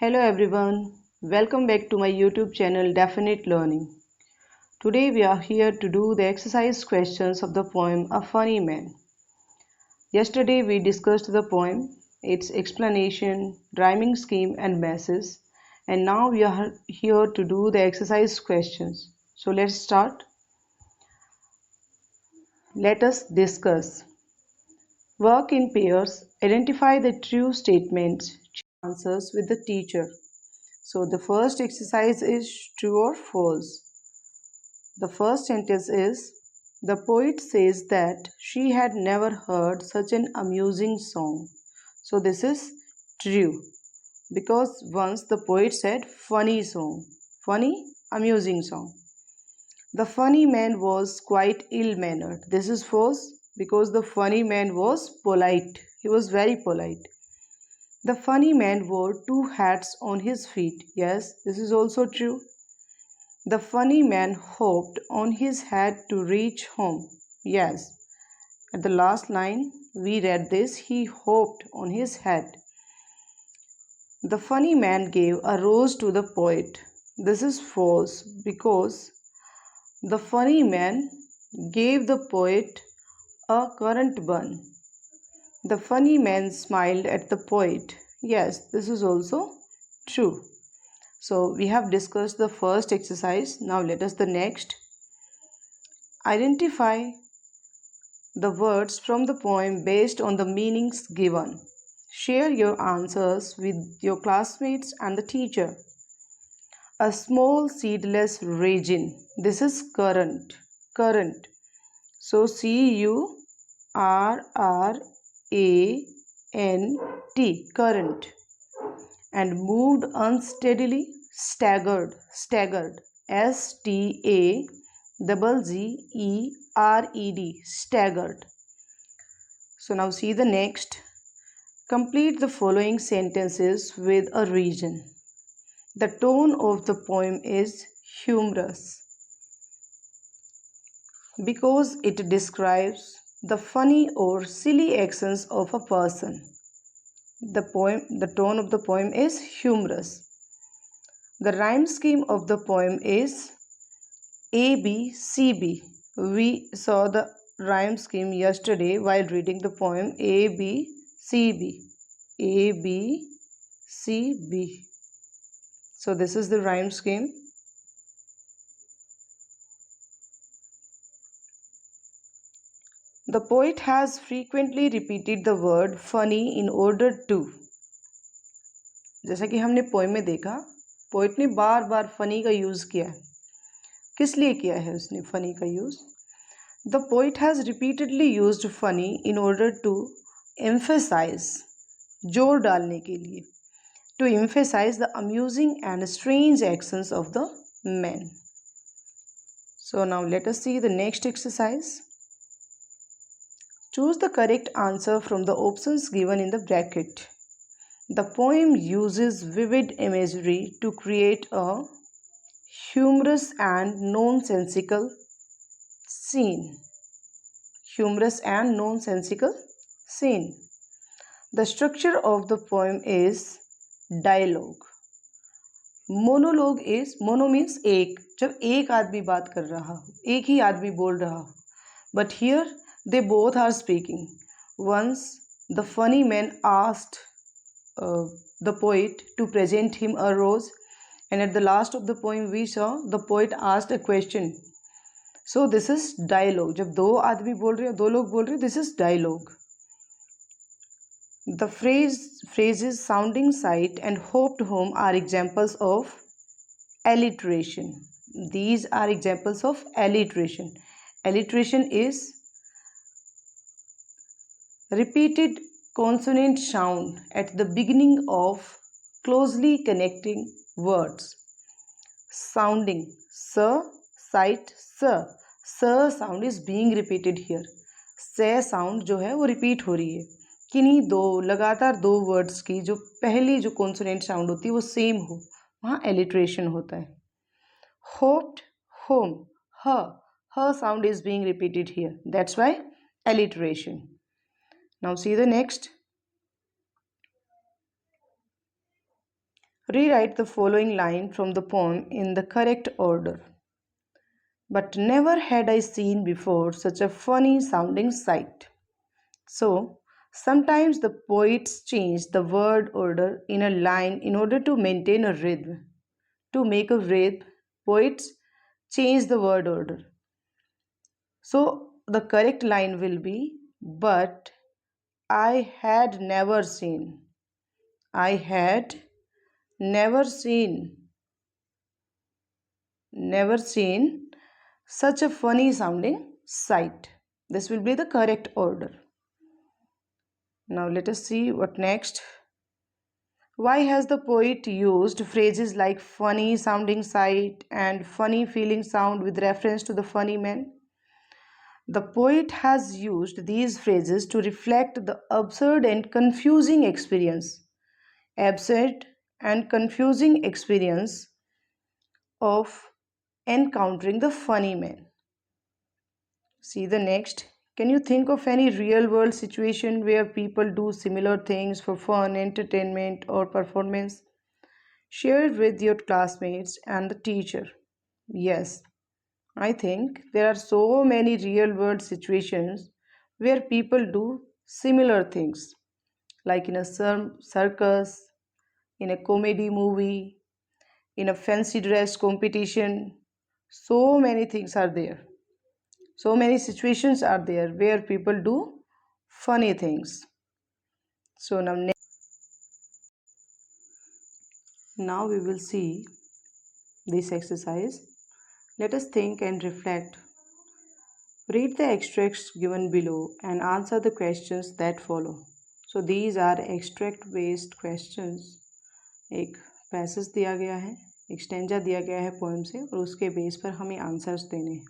Hello everyone, welcome back to my YouTube channel Definite Learning. Today we are here to do the exercise questions of the poem A Funny Man. Yesterday we discussed the poem, its explanation, rhyming scheme and message, and now we are here to do the exercise questions. So let's start. Let us discuss. Work in pairs, identify the true statements, answers with the teacher. So the first exercise is true or false. The first sentence is, the poet says that she had never heard such an amusing song. So this is true because once the poet said funny song, funny, amusing song. The funny man was quite ill-mannered. This is false because the funny man was polite. He was very polite. The funny man wore two hats on his feet. Yes, this is also true. The funny man hoped on his hat to reach home. Yes, at the last line we read this, he hoped on his hat. The funny man gave a rose to the poet. This is false because the funny man gave the poet a currant bun. The funny man smiled at the poet. Yes, this is also true. So we have discussed the first exercise. Now let us the next. Identify the words from the poem based on the meanings given. Share your answers with your classmates and the teacher. A small seedless raisin. This is currant. Current. So CURRANT. Current. And moved unsteadily, staggered. STAGGERED. Staggered. So now see the next. Complete the following sentences with a reason. The tone of the poem is humorous because it describes the funny or silly actions of a person. The tone of the poem is humorous. The rhyme scheme of the poem is ABCB. We saw the rhyme scheme yesterday while reading the poem ABCB. ABCB. So this is the rhyme scheme. The poet has frequently repeated the word funny in order to. जैसा कि हमने poem में देखा, poet ने बार बार funny का use किया है. किस लिए किया है उसने फनी का use? The poet has repeatedly used funny in order to emphasize, जोर डालने के लिए, to emphasize the amusing and strange actions of the men. So now let us see the next exercise. Choose the correct answer from the options given in the bracket. The poem uses vivid imagery to create a humorous and nonsensical scene. Humorous and nonsensical scene. The structure of the poem is dialogue. Monologue is, mono means एक, जब एक आदमी बात कर रहा हो, एक ही आदमी बोल रहा हो. But here they both are speaking. Once the funny man asked the poet to present him a rose, and at the last of the poem we saw the poet asked a question. So this is dialogue. जब दो आदमी बोल रहे हो, दो लोग बोल रहे हो, this is dialogue. The phrases sounding sight and hoped home are examples of alliteration. These are examples of alliteration. Alliteration is repeated consonant sound at the beginning of closely connecting words. Sounding sir, sight sir. Sir sound is being repeated here. से sound जो है वो repeat हो रही है. किन्हीं दो लगातार दो वर्ड्स की जो पहली जो कॉन्सोनेंट साउंड होती है वो सेम हो, वहाँ एलिट्रेशन होता है. Hoped, home, her sound is being repeated here. That's why alliteration. Now see the next. Rewrite the following line from the poem in the correct order. But never had I seen before such a funny sounding sight. So, sometimes the poets change the word order in a line in order to maintain a rhythm. To make a rhythm, poets change the word order. So, the correct line will be, but I had never seen. I had never seen, never seen such a funny sounding sight. This will be the correct order. Now let us see what next. Why has the poet used phrases like funny sounding sight and funny feeling sound with reference to the funny man? The poet has used these phrases to reflect the absurd and confusing experience, absurd and confusing experience of encountering the funny man. See the next. Can you think of any real world situation where people do similar things for fun, entertainment, or performance? Share it with your classmates and the teacher. Yes, I think there are so many real world situations where people do similar things, like in a circus, in a comedy movie, in a fancy dress competition. So many things are there. So many situations are there where people do funny things. So now we will see this exercise. Let us think and reflect. Read the extracts given below and answer the questions that follow. So these are extract based questions. एक passage दिया गया है, एक stanza दिया गया है poem से और उसके बेस पर हमें आंसर्स देने हैं.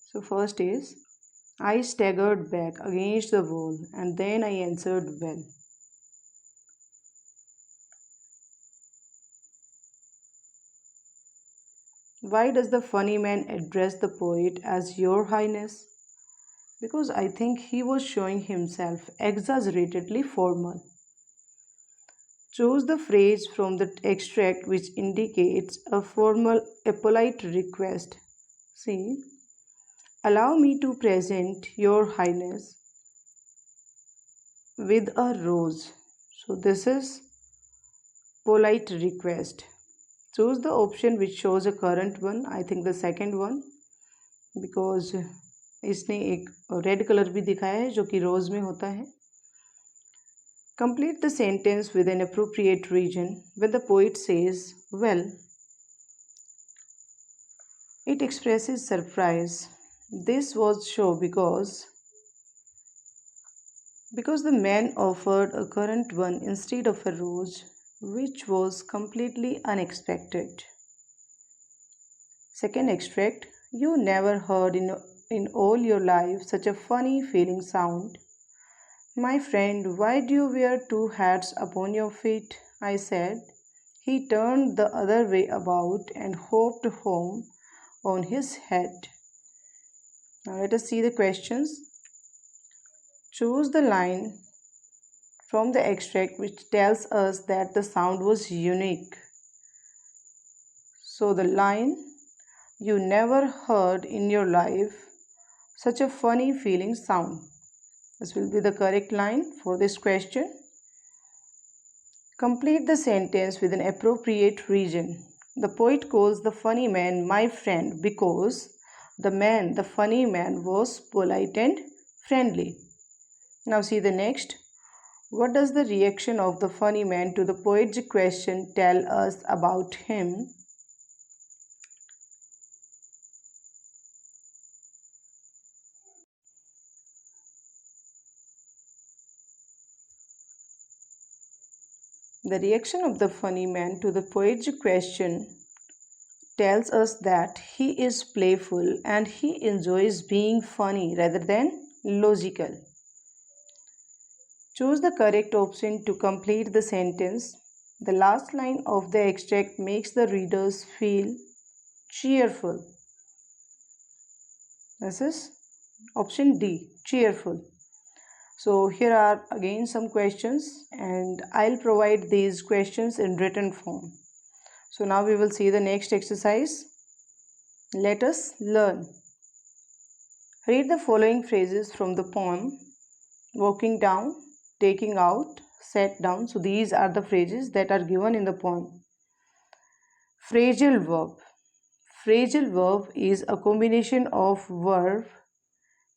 So first is, I staggered back against the wall and then I answered well. Why does the funny man address the poet as Your Highness? Because I think he was showing himself exaggeratedly formal. Choose the phrase from the extract which indicates a polite request. See, allow me to present Your Highness with a rose. So this is polite request. Choose the option which shows a current one. I think the second one, because इसने एक red colour भी दिखाया है जो कि रोज में होता है. Complete the sentence with an appropriate region. When the poet says, well, it expresses surprise. This was so because the man offered a currant one instead of a rose, which was completely unexpected. Second extract, you never heard in all your life such a funny feeling sound. My friend, why do you wear two hats upon your feet? I said. He turned the other way about and hopped home on his head. Now let us see the questions. Choose the line from the extract which tells us that the sound was unique. So the line, you never heard in your life such a funny feeling sound. This will be the correct line for this question. Complete the sentence with an appropriate region. The poet calls the funny man my friend because the funny man, was polite and friendly. Now see the next. What does the reaction of the funny man to the poet's question tell us about him? The reaction of the funny man to the poet's question tells us that he is playful and he enjoys being funny rather than logical. Choose the correct option to complete the sentence. The last line of the extract makes the readers feel cheerful. This is option D, cheerful. So here are again some questions, and I'll provide these questions in written form. So now we will see the next exercise. Let us learn. Read the following phrases from the poem. Walking down, taking out, sat down. So these are the phrases that are given in the poem. Phrasal verb. Phrasal verb is a combination of verb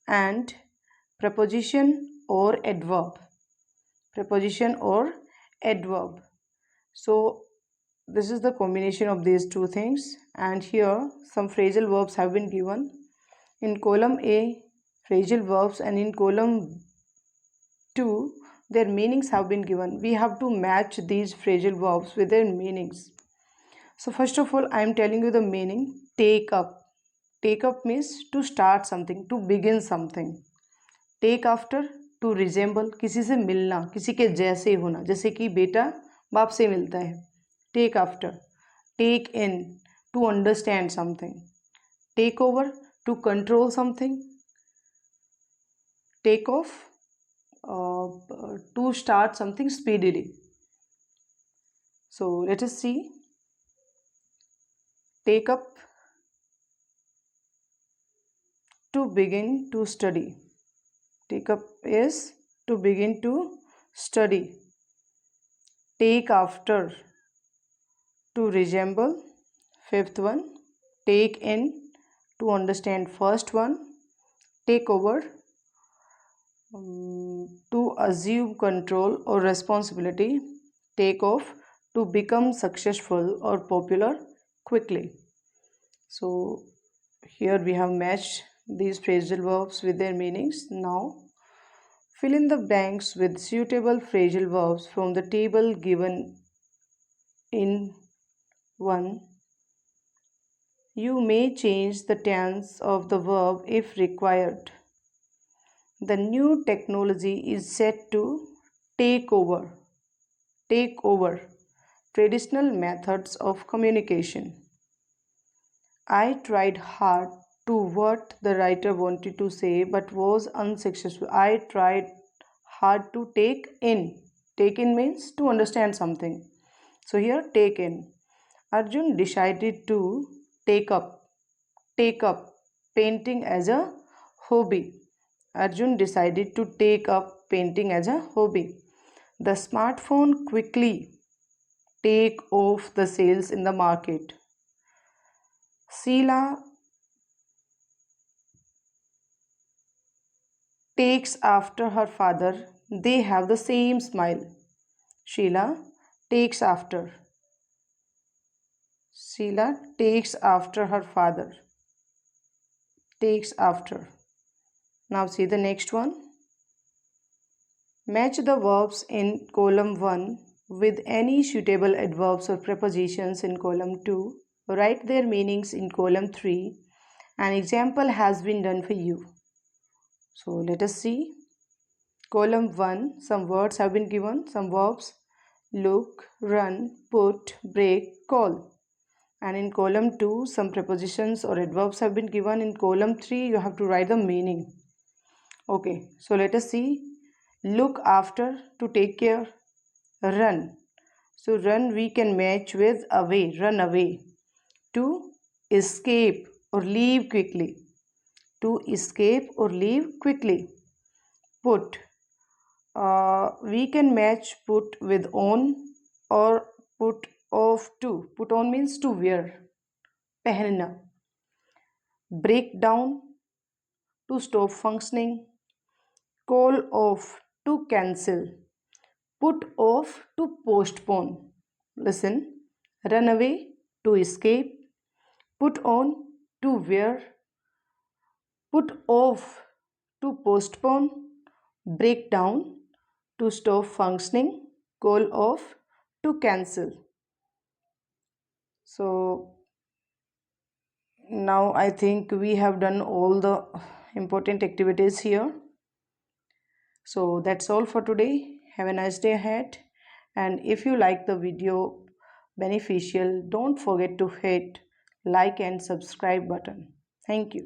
and preposition or adverb. Preposition or adverb. So this is the combination of these two things, and here some phrasal verbs have been given. In column A, phrasal verbs, and in column 2, their meanings have been given. We have to match these phrasal verbs with their meanings. So first of all, I am telling you the meaning. Take up. Take up means to start something, to begin something. Take after, to resemble, किसी से मिलना, किसी के जैसे होना, जैसे कि बेटा बाप से मिलता है. Take after. Take in, to understand something. Take over, to control something. Take off, to start something speedily. So let us see. Take up, to begin to study. Take up is to begin to study. Take after, to resemble. Fifth one. Take in, to understand. First one. Take over, to assume control or responsibility. Take off, to become successful or popular quickly. So here we have matched these phrasal verbs with their meanings. Now fill in the blanks with suitable phrasal verbs from the table given in 1. You may change the tense of the verb if required. The new technology is set to take over traditional methods of communication. I tried hard to what the writer wanted to say but was unsuccessful. I tried hard to take in. Take in means to understand something. So here take in. Arjun decided to take up painting as a hobby. Arjun decided to take up painting as a hobby. The smartphone quickly take off the sales in the market. Sheila takes after her father. They have the same smile. Sheila takes after. Sheila takes after her father. Takes after. Now see the next one. Match the verbs in column 1 with any suitable adverbs or prepositions in column 2. Write their meanings in column 3. An example has been done for you. So let us see. Column 1, some words have been given, some verbs. Look, run, put, break, call. And in column 2, some prepositions or adverbs have been given. In column 3, you have to write the meaning. Okay, so let us see. Look after, to take care. Run. So run we can match with away, run away. To escape or leave quickly. To escape or leave quickly. Put. We can match put with on or put off to. Put on means to wear. Pehenna. Break down, to stop functioning. Call off, to cancel. Put off, to postpone. Listen. Run away, to escape. Put on, to wear. Put off, to postpone. Break down, to stop functioning. Call off, to cancel. So now I think we have done all the important activities here. So that's all for today. Have a nice day ahead. And if you like the video beneficial, don't forget to hit like and subscribe button. Thank you.